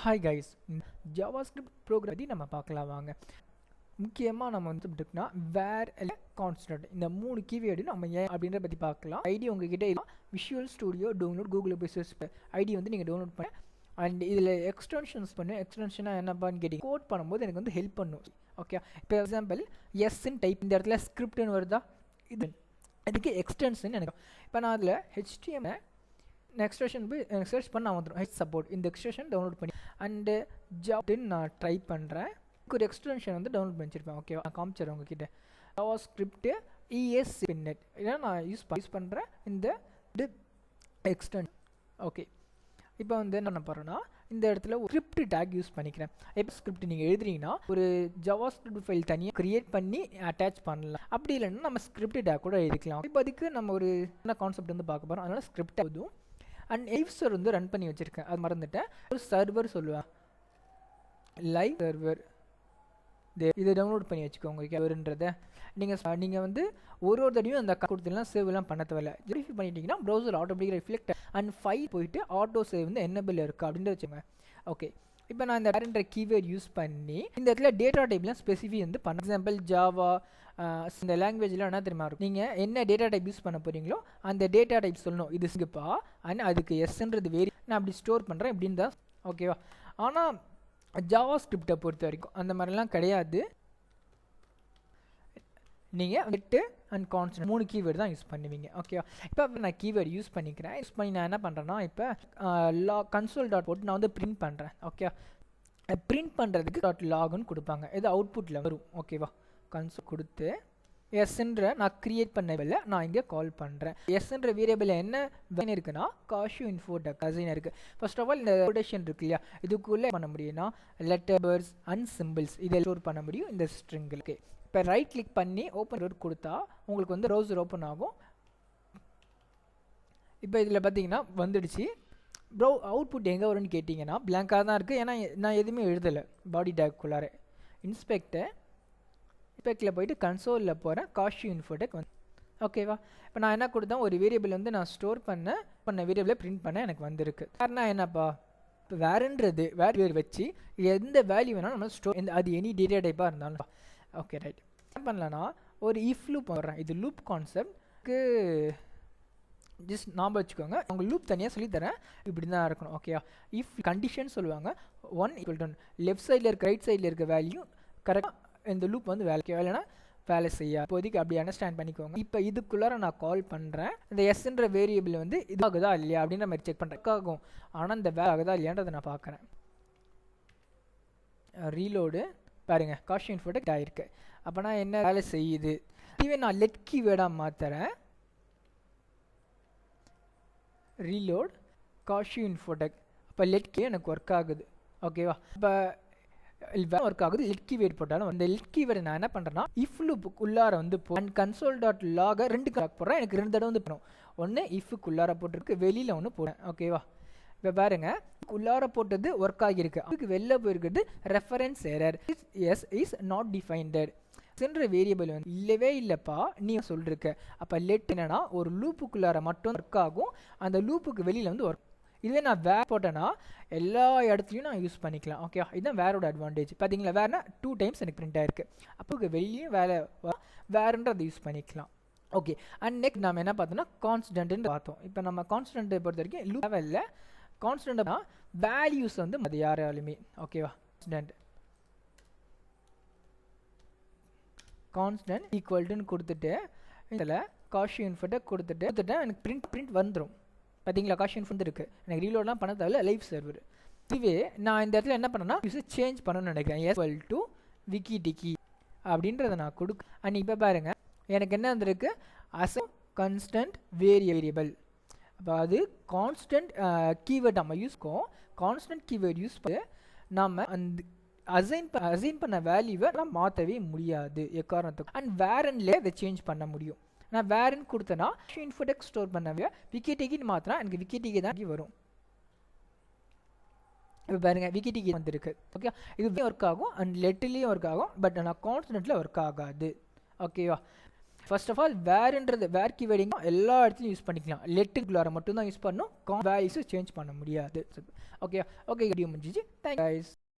Hi guys, JavaScript program பற்றி நம்ம பார்க்கலாம் வாங்க. முக்கியமாக நம்ம வந்துட்டுனா வேர் கான்ஸ்டன்ட் இந்த 3 கீவேர்டு நம்ம ஏன் அப்படின்றத பற்றி பார்க்கலாம். ஐடி உங்ககிட்ட visual studio download Google play store ID வந்து நீங்கள் டவுன்லோட் பண்ண அண்ட் இதில் எக்ஸ்டென்ஷன்ஸ் பண்ணு. எக்ஸ்டென்ஷனாக என்னப்பான்னு கேட்டிங்க, கோட் பண்ணும்போது எனக்கு வந்து ஹெல்ப் பண்ணும். ஓகே, இப்போ எக்ஸாம்பிள் எஸ்ன்னு டைப் இந்த இடத்துல ஸ்கிரிப்ட்னு வருதா, இதுக்கு எக்ஸ்டென்ஷன் எனக்கு. இப்போ நான் அதில் HTML எக்ஸ்டென்ஷன் போய் சர்ச் பண்ண நான் வந்துடும் சப்போர்ட் இந்த எக்ஸ்டென்ஷன் டவுன்லோட் பண்ணி அண்டு ஜாப்ன்னு நான் ட்ரை பண்ணுறேன். ஒரு எக்ஸ்டென்ஷன் வந்து டவுன்லோட் பண்ணி வச்சிருப்பேன். ஓகேவா, நான் காமிச்சிடுறேன் உங்ககிட்ட. ஜாவாஸ்கிரிப்ட் ESP.NET இதான் நான் யூஸ் பண்ணுறேன் இந்த எக்ஸ்டென்ஷன். ஓகே, இப்போ வந்து என்ன பண்ணுறேன்னா இந்த இடத்துல ஒரு ஸ்கிரிப்ட் டேக் யூஸ் பண்ணிக்கிறேன். எப்போ ஸ்கிரிப்ட் நீங்கள் எழுதுறீங்கன்னா ஒரு ஜாவாஸ்கிரிப்ட் ஃபைல் தனியாக க்ரியேட் பண்ணி அட்டாச் பண்ணலாம். அப்படி இல்லைன்னா நம்ம ஸ்கிரிப்ட் டேக் கூட எழுதிக்கலாம். இப்போ அதுக்கு நம்ம ஒரு என்ன கான்செப்ட் வந்து பார்க்க போகிறோம். அதனால் ஸ்கிரிப்ட் போதும். அண்ட் லைவ் சர்வர் வந்து ரன் பண்ணி வச்சுருக்கேன், அது மறந்துட்டேன். ஒரு சர்வர் சொல்லுவேன், லைவ் சர்வர். இதை டவுன்லோட் பண்ணி வச்சுக்கோங்க. சர்வர்ன்றதை நீங்கள் வந்து ஒரு தடையும் அந்த கொடுத்துலாம் சேவ்லாம் பண்ண தேவையில்ல. வெரிஃபை பண்ணிட்டீங்கன்னா ப்ரௌசர் ஆட்டோமேட்டிக்காக ரிஃப்ளெக்ட் அண்ட் ஃபைல் போயிட்டு ஆட்டோ சேவ் வந்து என்னபிள் இருக்குது அப்படின்ட்டு வச்சுக்கோங்க. ஓகே, இப்போ நான் இந்த வேறுன்ற கீவேர்ட் யூஸ் பண்ணி இந்த இடத்துல டேட்டா டைப்லாம் ஸ்பெசிஃபை வந்து பண்ண. எக்ஸாம்பிள் ஜாவா இந்த லாங்குவேஜில் என்ன தெரியுமா இருக்கும், நீங்கள் என்ன டேட்டா டைப் யூஸ் பண்ண போகிறீங்களோ அந்த டேட்டா டைப் சொல்லணும். இது சிங்கப்பா அண்ட் அதுக்கு எஸ்ன்றது வேரி நான் அப்படி ஸ்டோர் பண்ணுறேன் இப்படின்னு தான். ஓகேவா, ஆனால் ஜாவா ஸ்கிரிப்டை பொறுத்த வரைக்கும் அந்த மாதிரிலாம் கிடையாது. நீங்கள் கெட்டு அண்ட் கான்ஸ்டன்ட் 3 கீவேர்டு தான் யூஸ் பண்ணுவீங்க. ஓகேவா, இப்போ நான் கீவேர்டு யூஸ் பண்ணிக்கிறேன். யூஸ் பண்ணி நான் என்ன பண்ணுறேன்னா இப்போ கன்சோல் டாட் போட்டு நான் வந்து பிரிண்ட் பண்ணுறேன். ஓகே, பிரிண்ட் பண்ணுறதுக்கு லாக்னு கொடுப்பாங்க, இது அவுட்புட்டில் வரும். ஓகேவா, கன்சோல் கொடுத்து எஸ்ன்ற நான் க்ரியேட் பண்ணவில்லை, நான் இங்கே கால் பண்ணுறேன். எஸ்ன்ற வேரியபிள் என்ன வேணும் இருக்குன்னா காஷியூ இன்ஃபோடெக் கசின் இருக்குது. ஃபர்ஸ்ட் ஆஃப் ஆல் இந்த கொட்டேஷன் இருக்கு இல்லையா, இதுக்குள்ளே பண்ண முடியும்னா லெட்டர்ஸ் அண்ட் சிம்பிள்ஸ் இதை ஸ்டோர் பண்ண முடியும் இந்த ஸ்ட்ரிங்களுக்கு. இப்போ ரைட் கிளிக் பண்ணி ஓப்பன் ரோட் கொடுத்தா உங்களுக்கு வந்து ப்ரௌசர் ஓப்பன் ஆகும். இப்போ இதில் பார்த்தீங்கன்னா வந்துடுச்சு. அவுட்புட் எங்கே வரும்னு கேட்டிங்கன்னா பிளாங்காக தான் இருக்குது, ஏன்னா நான் எதுவுமே எழுதலை. பாடி டேக்குள்ளார இன்ஸ்பெக்டில் போயிட்டு கன்சோலில் போகிறேன். காஷியூ இன்ஃபோடெக் வந்து ஓகேவா. இப்போ நான் என்ன கொடுத்தேன், ஒரு வேரியபிள் வந்து நான் ஸ்டோர் பண்ண வேரியபிளை பிரிண்ட் பண்ண எனக்கு வந்திருக்கு. வேறுனா என்னப்பா, இப்போ வேறுன்றது வேறு வச்சு எந்த வேல்யூ வேணாலும் நம்ம ஸ்டோர் அது எனி டேட்டா டைப்பாக இருந்தாலும். ஓகே ரைட், என்ன பண்ணலன்னா ஒரு இஃப் லூப் வர்றேன். இது லூப் கான்செப்ட்க்கு ஜஸ்ட் ஞாபகம் வச்சுக்கோங்க, அவங்க லூப் தனியாக சொல்லித்தரேன். இப்படி தான் இருக்கணும். ஓகேவா, இஃப் கண்டிஷன் சொல்லுவாங்க 1 = 1 லெஃப்ட் சைடில் இருக்க ரைட் சைடில் இருக்க வேல்யூ கரெக்டாக இந்த லூப் வந்து வேலைனா வேலை செய்ய. இப்போதைக்கு அப்படி அண்டர்ஸ்டாண்ட் பண்ணிக்கோங்க. இப்போ இதுக்குள்ளார நான் கால் பண்ணுறேன். இந்த எஸ்ன்ற வேரியபிள் வந்து இது ஆகுதா இல்லையா அப்படின்ற மாதிரி செக் பண்ணுறேன். ஆகும், ஆனால் இந்த வேலை ஆகுதா இல்லையான்றதை நான் பார்க்குறேன். ரீலோடு பாருங்கள், காஷியூ இன்ஃபோடெக் ஆகிருக்கு. அப்போ நான் என்ன வேலை செய்யுது, இதுவே நான் லெட் கீவேர்டாக மாற்றுறேன். ரீலோட் காஷியூ இன்ஃபோடெக், அப்போ லெட் கீ எனக்கு ஒர்க் ஆகுது. ஓகேவா, இப்போ ஒர்க் ஆகுது. லெட் கீவேர்டு போட்டாலும் அந்த லெட் கீவேர்டு நான் என்ன பண்ணுறேன்னா இஃப் லூப்புக்குள்ளார வந்து அண்ட் கன்சோல் டாட் லாக 2 கிராக் போடுறேன். எனக்கு 2 தடவை வந்து போகணும். ஒன்று இஃபுக்குள்ளார போட்டிருக்கு, வெளியில் ஒன்று போடுறேன். ஓகேவா, இப்போ பாருங்கள் உள்ளார போட்டது ஒர்க் ஆகியிருக்கு. அதுக்கு வெளில போயிருக்கிறது ரெஃபரன்ஸ் எரர் இஸ் நாட் டிஃபைன்டட் சென்ற வேரியபிள் வந்து இல்லவே இல்லைப்பா நீ சொல்லிருக்க. அப்போ லெட் என்னன்னா ஒரு லூப்புக்குள்ளார மட்டும் ஒர்க் ஆகும், அந்த லூப்புக்கு வெளியில் வந்து ஒர்க். இதுவே நான் வேர் போட்டேன்னா எல்லா இடத்துலையும் நான் யூஸ் பண்ணிக்கலாம். ஓகே, இதுதான் வேரோட அட்வான்டேஜ். பார்த்தீங்களா, வேறுனா 2 டைம்ஸ் எனக்கு பிரிண்ட் ஆயிருக்கு. அப்போ வெளியும் வேறுன்ற அதை யூஸ் பண்ணிக்கலாம். ஓகே, அண்ட் நெக்ஸ்ட் நம்ம என்ன பார்த்தோம்னா கான்ஸ்டன்ட்னு பார்த்தோம். இப்போ நம்ம கான்ஸ்டன்ட்டை பொறுத்த வரைக்கும் லூப் இல்லை, கான்ஸ்டன்ட்னா வேல்யூஸ் வந்து அது யாராலுமே. ஓகேவா, கான்ஸ்டன்ட் ஈக்குவல்டுன்னு கொடுத்துட்டு இதில் காஷியூ இன்ஃபோடெக் கொடுத்துட்டு எனக்கு பிரிண்ட் வந்துடும். பார்த்தீங்களா, காஷியூ இன்ஃபோ இருக்குது. எனக்கு ரீலோட்லாம் பண்ண தேவையில்ல, லைவ் சர்வர். இதுவே நான் இந்த இடத்துல என்ன பண்ணேன்னா சேஞ்ச் பண்ணணும்னு நினைக்கிறேன். = விக்கிடிகி அப்படின்றத நான் அண்ட் இப்போ பாருங்கள் எனக்கு என்ன வந்திருக்கு, அஸ் கான்ஸ்டன்ட் வேரியபிள். அப்போ அது கான்ஸ்டன்ட் கீவேர்ட் நம்ம கான்ஸ்டன்ட் கீவேர்ட் யூஸ் பண்ணி நம்ம அந்த அசைன் பண்ண வேல்யூவை நம்ம மாற்றவே முடியாது எக்காரணத்துக்கு. அண்ட் வேரன்லேயே அதை சேஞ்ச் பண்ண முடியும். நான் வேரன் கொடுத்தேன்னா இன்ஃபோடெக் ஸ்டோர் பண்ணவே விக்கிடிகின்னு மாற்றினா எனக்கு விக்கிடிகி தான் வரும். இப்போ பாருங்கள் விக்கிடிகி வந்துருக்கு. ஓகே, இது ஒர்க் ஆகும் அண்ட் லெட்லேயும் ஒர்க் ஆகும், பட் நான் கான்ஸ்டன்ட்டில் ஒர்க் ஆகாது. ஓகேவா, ஃபர்ஸ்ட் ஆஃப் ஆல் வேர்ன்றது வேர் கீவேர்டிங் எல்லா இடத்துலையும் யூஸ் பண்ணிக்கலாம். லெட்டுக்குள்ளார மட்டும் தான் யூஸ் பண்ணணும். வேல்யூஸை சேஞ்ச் பண்ண முடியாது. ஓகே வீடியோ முடிஞ்சிச்சு. தேங்க்ஸ்.